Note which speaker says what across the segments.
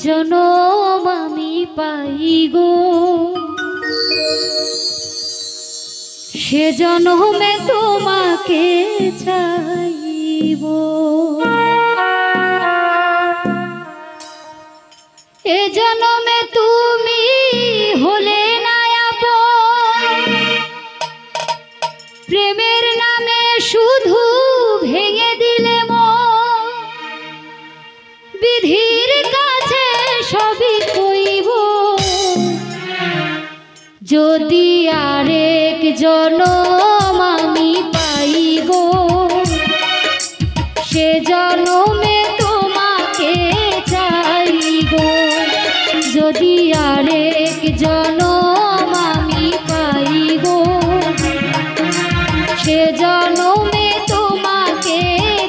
Speaker 1: জনম আমি পাই গো, সে জনমে তোমাকে চাইব। এ জনমে তুমি হলে না আপন, প্রেমের নামে শুধু ভেঙে দিলে মন। বিধির কাছে সবই কইব, যদি আরেক জনম আমি পাই গো, সে জনমে তোমাকে চাই গো। যদি আরেক জনম আমি পাই গো, সে জনমে তোমাকে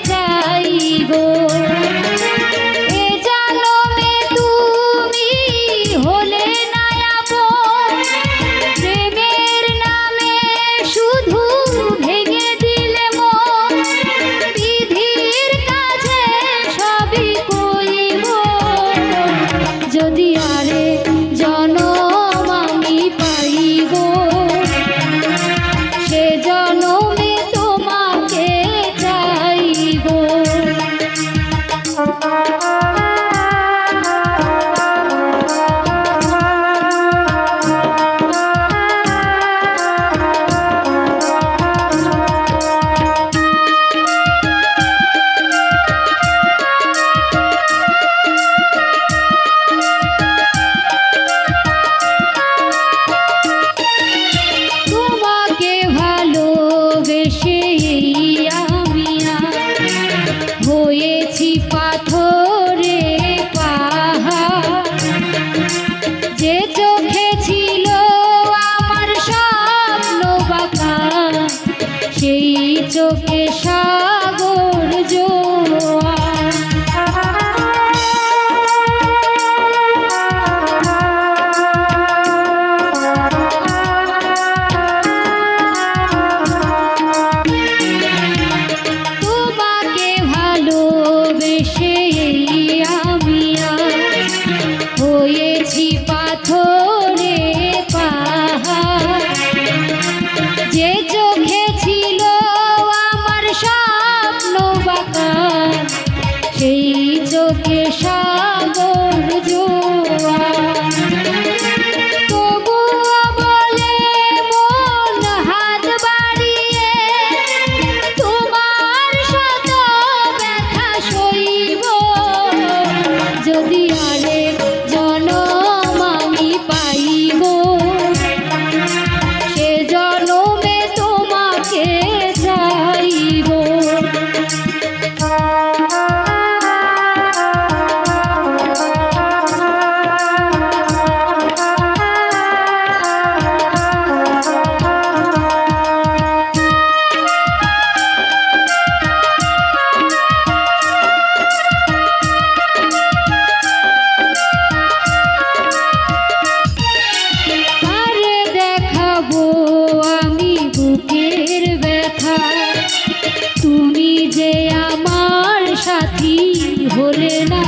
Speaker 1: চাই গো। এ জনমে তুমি হলে না আপন, প্রেমের নামে শুধু ভেঙে দিলে মন। বিধির কাছে সবই কইব, যদি আরেক জনম আমি পাই গো, সে জনমে তোমাকে চাই গো। তোমাকে ভালোবেসে আমি হয়েছি পাথরে পাহাড়। যে চোখে ছিল আমার স্বপ্ন বাঁকা, সেই চোখে সাগর জোয়ার। তোমাকে ভালোবেসে আমি হয়েছি পাথরে পাহাড়। যে চোখে ছিল আমার স্বপ্ন বাঁকা, সেই চোখে সাগর জোয়ার। তবুও বলে মন হাত বাড়িয়ে, তোমার শত ব্যথা সইব। যদি আরেক জনম আমি পাইব, সে জনমে তোমাকে চাইব। আরে দেখাবো আমি বুকের ব্যথা, তুমি যে আমার সাথী হলে না।